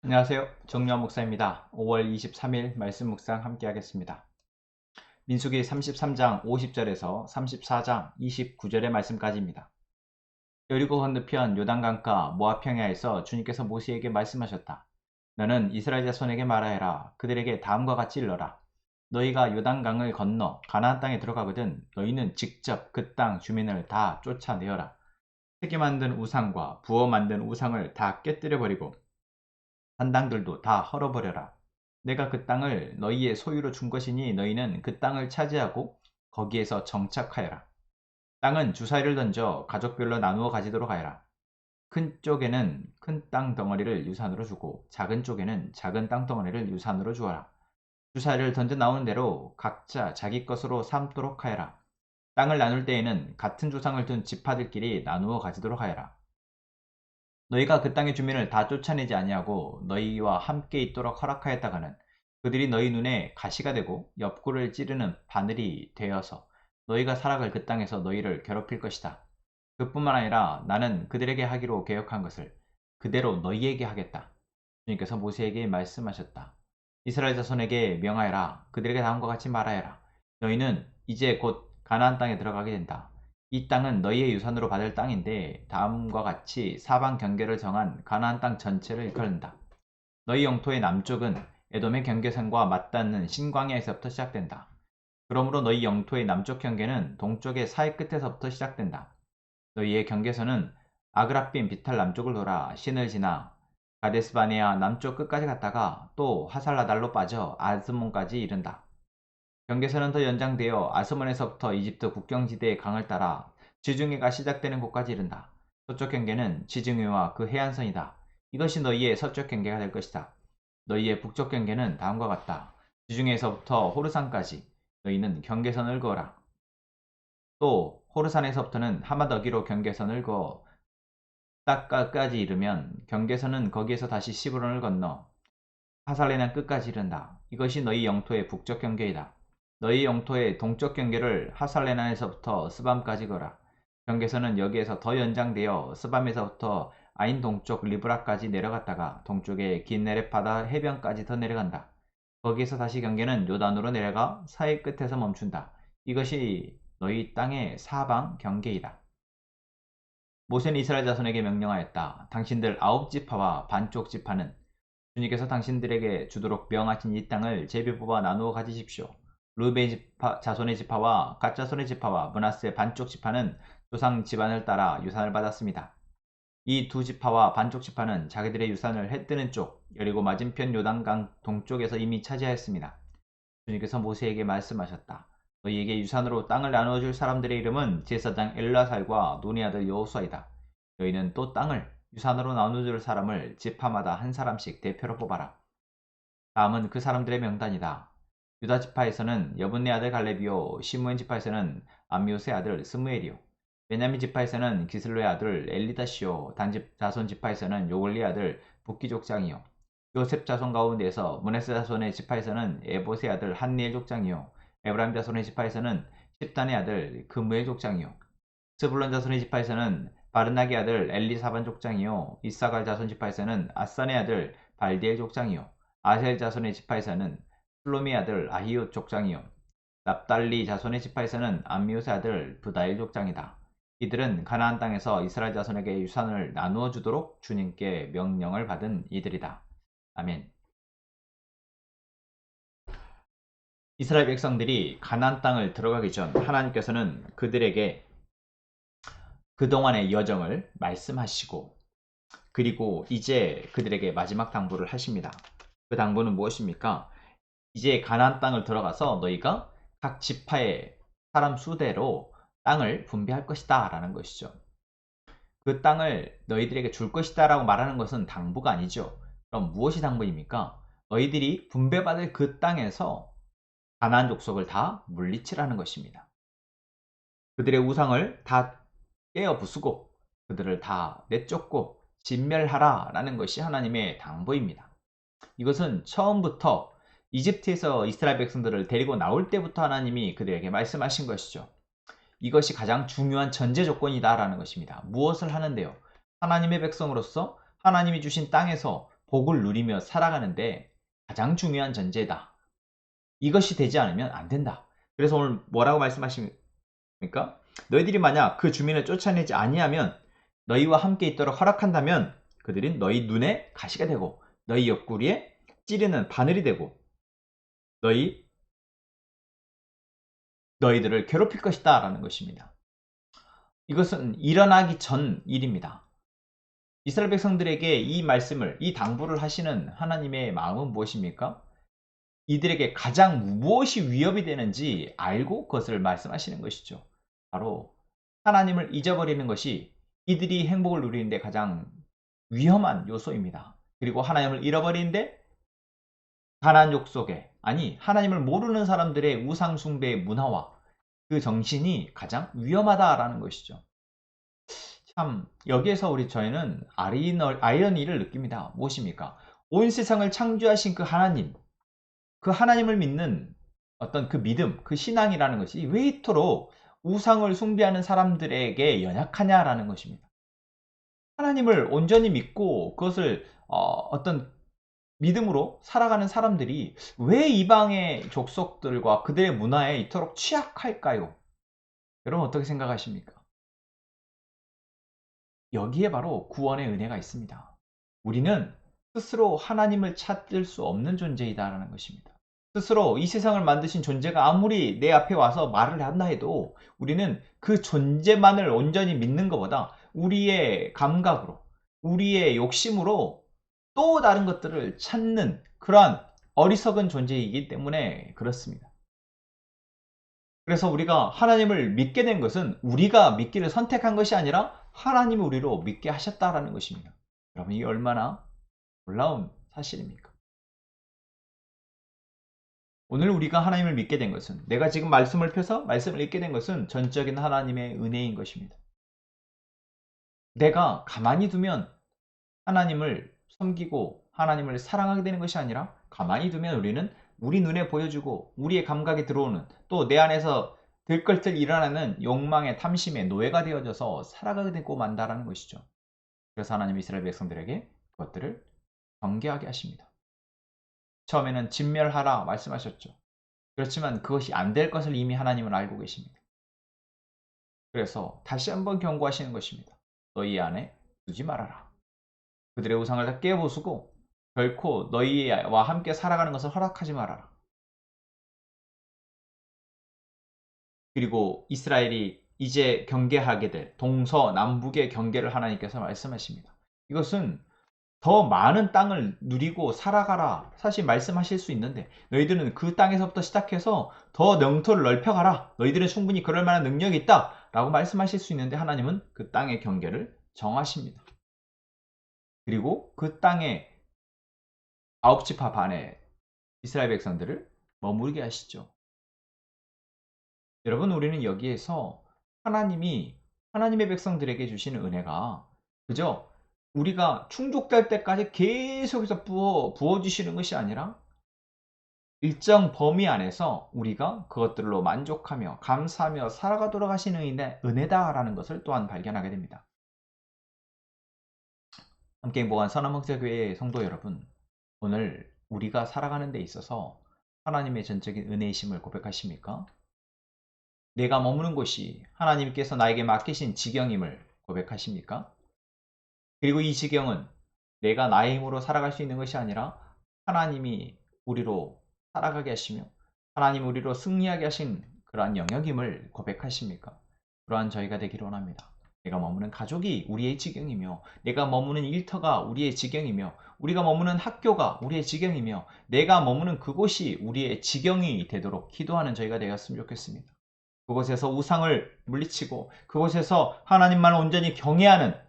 안녕하세요. 정유한 목사입니다. 5월 23일 말씀 묵상 함께 하겠습니다. 민수기 33장 50절에서 34장 29절의 말씀까지입니다. 여리고 건너편 요단강가 모압 평야에서 주님께서 모세에게 말씀하셨다. 너는 이스라엘 자손에게 말하여라. 그들에게 다음과 같이 일러라. 너희가 요단강을 건너 가나안 땅에 들어가거든 너희는 직접 그 땅 주민을 다 쫓아내어라. 새게 만든 우상과 부어 만든 우상을 다 깨뜨려 버리고 산당들도 다 헐어버려라. 내가 그 땅을 너희의 소유로 준 것이니 너희는 그 땅을 차지하고 거기에서 정착하여라. 땅은 주사위를 던져 가족별로 나누어 가지도록 하여라. 큰 쪽에는 큰 땅 덩어리를 유산으로 주고 작은 쪽에는 작은 땅 덩어리를 유산으로 주어라. 주사위를 던져 나오는 대로 각자 자기 것으로 삼도록 하여라. 땅을 나눌 때에는 같은 조상을 둔 지파들끼리 나누어 가지도록 하여라. 너희가 그 땅의 주민을 다 쫓아내지 아니하고 너희와 함께 있도록 허락하였다가는 그들이 너희 눈에 가시가 되고 옆구리를 찌르는 바늘이 되어서 너희가 살아갈 그 땅에서 너희를 괴롭힐 것이다. 그뿐만 아니라 나는 그들에게 하기로 계획한 것을 그대로 너희에게 하겠다. 주님께서 모세에게 말씀하셨다. 이스라엘 자손에게 명하여라. 그들에게 다음과 같이 말하여라. 너희는 이제 곧 가나안 땅에 들어가게 된다. 이 땅은 너희의 유산으로 받을 땅인데 다음과 같이 사방 경계를 정한 가나안 땅 전체를 일컬는다. 너희 영토의 남쪽은 에돔의 경계선과 맞닿는 신광야에서부터 시작된다. 그러므로 너희 영토의 남쪽 경계는 동쪽의 사해 끝에서부터 시작된다. 너희의 경계선은 아그라빔 비탈 남쪽을 돌아 신을 지나 가데스바네아 남쪽 끝까지 갔다가 또 하살라달로 빠져 아스몬까지 이른다. 경계선은 더 연장되어 아스몬에서부터 이집트 국경지대의 강을 따라 지중해가 시작되는 곳까지 이른다. 서쪽 경계는 지중해와 그 해안선이다. 이것이 너희의 서쪽 경계가 될 것이다. 너희의 북쪽 경계는 다음과 같다. 지중해에서부터 호르산까지 너희는 경계선을 그어라. 또 호르산에서부터는 하마더기로 경계선을 그어 딱까까지 이르면 경계선은 거기에서 다시 시브론을 건너 하살레난 끝까지 이른다. 이것이 너희 영토의 북쪽 경계이다. 너희 영토의 동쪽 경계를 하살레난에서부터 스밤까지 거라. 경계선은 여기에서 더 연장되어 스밤에서부터 아인 동쪽 리브라까지 내려갔다가 동쪽의 긴네렛 바다 해변까지 더 내려간다. 거기에서 다시 경계는 요단으로 내려가 사해 끝에서 멈춘다. 이것이 너희 땅의 사방 경계이다. 모세는 이스라엘 자손에게 명령하였다. 당신들 9지파와 반쪽 지파는 주님께서 당신들에게 주도록 명하신 이 땅을 제비 뽑아 나누어 가지십시오. 르우벤 지파, 자손의 지파와 갓 자손의 지파와 므낫세 반쪽 지파는 조상 집안을 따라 유산을 받았습니다. 이 두 지파와 반쪽 지파는 자기들의 유산을 해 뜨는 쪽 여리고 맞은편 요단강 동쪽에서 이미 차지하였습니다. 주님께서 모세에게 말씀하셨다. 너희에게 유산으로 땅을 나누어 줄 사람들의 이름은 제사장 엘라살과 노니 아들 여호수아이다. 너희는 또 땅을 유산으로 나누어 줄 사람을 지파마다 한 사람씩 대표로 뽑아라. 다음은 그 사람들의 명단이다. 유다 지파에서는 여분네 아들 갈렙이요, 시므온 지파에서는 암미옷의 아들 스무엘이요, 베냐민 지파에서는 기슬로의 아들 엘리다시요, 단 자손 지파에서는 요글리의 아들 북기 족장이요, 요셉 자손 가운데서 므낫세 자손의 지파에서는 에봇의 아들 한니엘 족장이요, 에브라임 자손의 지파에서는 십단의 아들 그무엘 족장이요, 스불론 자손의 지파에서는 바르나게 아들 엘리사반 족장이요, 이사갈 자손 지파에서는 아산의 아들 발디엘 족장이요, 아셀 자손의 지파에서는 슬로미 아들 아히옷 족장이요, 납달리 자손의 지파에서는 암미옷의 아들 부다일 족장이다. 이들은 가나안 땅에서 이스라엘 자손에게 유산을 나누어 주도록 주님께 명령을 받은 이들이다. 아멘. 이스라엘 백성들이 가나안 땅을 들어가기 전 하나님께서는 그들에게 그동안의 여정을 말씀하시고 그리고 이제 그들에게 마지막 당부를 하십니다. 그 당부는 무엇입니까? 이제 가나안 땅을 들어가서 너희가 각 지파의 사람 수대로 땅을 분배할 것이다 라는 것이죠. 그 땅을 너희들에게 줄 것이다 라고 말하는 것은 당부가 아니죠. 그럼 무엇이 당부입니까? 너희들이 분배받을 그 땅에서 가나안 족속을 다 물리치라는 것입니다. 그들의 우상을 다 깨어 부수고 그들을 다 내쫓고 진멸하라 라는 것이 하나님의 당부입니다. 이것은 처음부터 이집트에서 이스라엘 백성들을 데리고 나올 때부터 하나님이 그들에게 말씀하신 것이죠. 이것이 가장 중요한 전제 조건이다 라는 것입니다. 무엇을 하는데요? 하나님의 백성으로서 하나님이 주신 땅에서 복을 누리며 살아가는데 가장 중요한 전제다. 이것이 되지 않으면 안 된다. 그래서 오늘 뭐라고 말씀하십니까? 너희들이 만약 그 주민을 쫓아내지 아니하면 너희와 함께 있도록 허락한다면 그들은 너희 눈에 가시가 되고 너희 옆구리에 찌르는 바늘이 되고 너희들을 괴롭힐 것이다 라는 것입니다. 이것은 일어나기 전 일입니다. 이스라엘 백성들에게 이 말씀을, 이 당부를 하시는 하나님의 마음은 무엇입니까? 이들에게 가장 무엇이 위협이 되는지 알고 그것을 말씀하시는 것이죠. 바로 하나님을 잊어버리는 것이 이들이 행복을 누리는데 가장 위험한 요소입니다. 그리고 하나님을 잃어버리는데 가난욕 속에, 아니 하나님을 모르는 사람들의 우상숭배의 문화와 그 정신이 가장 위험하다라는 것이죠. 참 여기에서 저희는 아이러니를 느낍니다. 무엇입니까? 온 세상을 창조하신 그 하나님, 그 하나님을 믿는 어떤 그 믿음, 그 신앙이라는 것이 왜 이토록 우상을 숭배하는 사람들에게 연약하냐라는 것입니다. 하나님을 온전히 믿고 그것을 어떤 믿음으로 살아가는 사람들이 왜 이방의 족속들과 그들의 문화에 이토록 취약할까요? 여러분 어떻게 생각하십니까? 여기에 바로 구원의 은혜가 있습니다. 우리는 스스로 하나님을 찾을 수 없는 존재이다라는 것입니다. 스스로 이 세상을 만드신 존재가 아무리 내 앞에 와서 말을 한다 해도 우리는 그 존재만을 온전히 믿는 것보다 우리의 감각으로, 우리의 욕심으로 또 다른 것들을 찾는 그러한 어리석은 존재이기 때문에 그렇습니다. 그래서 우리가 하나님을 믿게 된 것은 우리가 믿기를 선택한 것이 아니라 하나님이 우리로 믿게 하셨다라는 것입니다. 여러분 이게 얼마나 놀라운 사실입니까? 오늘 우리가 하나님을 믿게 된 것은, 내가 지금 말씀을 펴서 말씀을 읽게 된 것은 전적인 하나님의 은혜인 것입니다. 내가 가만히 두면 하나님을 섬기고 하나님을 사랑하게 되는 것이 아니라 가만히 두면 우리는 우리 눈에 보여주고 우리의 감각에 들어오는 또 내 안에서 들끓들 일어나는 욕망의 탐심의 노예가 되어져서 살아가게 되고 만다라는 것이죠. 그래서 하나님 이스라엘 백성들에게 그것들을 경계하게 하십니다. 처음에는 진멸하라 말씀하셨죠. 그렇지만 그것이 안 될 것을 이미 하나님은 알고 계십니다. 그래서 다시 한번 경고하시는 것입니다. 너희 안에 두지 말아라. 그들의 우상을 다 깨부수고 결코 너희와 함께 살아가는 것을 허락하지 말아라. 그리고 이스라엘이 이제 경계하게 될 동서남북의 경계를 하나님께서 말씀하십니다. 이것은 더 많은 땅을 누리고 살아가라 사실 말씀하실 수 있는데 너희들은 그 땅에서부터 시작해서 더 영토를 넓혀가라. 너희들은 충분히 그럴 만한 능력이 있다 라고 말씀하실 수 있는데 하나님은 그 땅의 경계를 정하십니다. 그리고 그 땅의 9지파 반의 이스라엘 백성들을 머무르게 하시죠. 여러분 우리는 여기에서 하나님의 백성들에게 주시는 은혜가 그저 우리가 충족될 때까지 계속해서 부어주시는 것이 아니라 일정 범위 안에서 우리가 그것들로 만족하며 감사하며 살아가도록 하시는 은혜다라는 것을 또한 발견하게 됩니다. 함께 행복한 선한목자교회의 성도 여러분, 오늘 우리가 살아가는 데 있어서 하나님의 전적인 은혜이심을 고백하십니까? 내가 머무는 곳이 하나님께서 나에게 맡기신 지경임을 고백하십니까? 그리고 이 지경은 내가 나의 힘으로 살아갈 수 있는 것이 아니라 하나님이 우리로 살아가게 하시며 하나님 우리로 승리하게 하신 그러한 영역임을 고백하십니까? 그러한 저희가 되기를 원합니다. 내가 머무는 가족이 우리의 지경이며 내가 머무는 일터가 우리의 지경이며 우리가 머무는 학교가 우리의 지경이며 내가 머무는 그곳이 우리의 지경이 되도록 기도하는 저희가 되었으면 좋겠습니다. 그곳에서 우상을 물리치고 그곳에서 하나님만 온전히 경외하는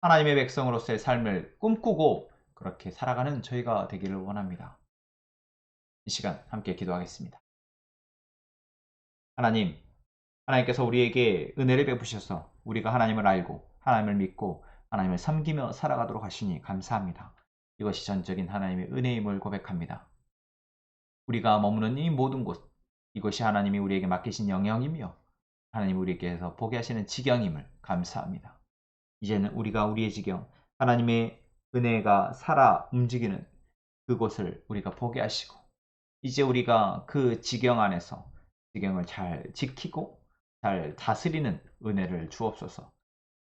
하나님의 백성으로서의 삶을 꿈꾸고 그렇게 살아가는 저희가 되기를 원합니다. 이 시간 함께 기도하겠습니다. 하나님께서 우리에게 은혜를 베푸셔서 우리가 하나님을 알고 하나님을 믿고 하나님을 섬기며 살아가도록 하시니 감사합니다. 이것이 전적인 하나님의 은혜임을 고백합니다. 우리가 머무는 이 모든 곳, 이것이 하나님이 우리에게 맡기신 영역이며 하나님 우리에게서 보게 하시는 지경임을 감사합니다. 이제는 우리가 우리의 지경, 하나님의 은혜가 살아 움직이는 그곳을 우리가 보게 하시고, 이제 우리가 그 지경 안에서 지경을 잘 지키고 잘 다스리는 은혜를 주옵소서.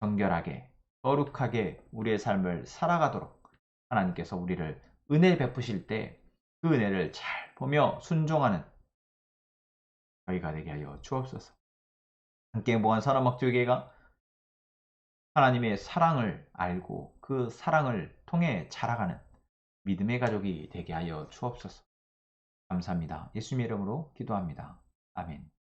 정결하게 거룩하게 우리의 삶을 살아가도록 하나님께서 우리를 은혜 베푸실 때 그 은혜를 잘 보며 순종하는 저희가 되게 하여 주옵소서. 함께 행복한 선한목줄교회가 하나님의 사랑을 알고 그 사랑을 통해 자라가는 믿음의 가족이 되게 하여 주옵소서. 감사합니다. 예수님의 이름으로 기도합니다. 아멘.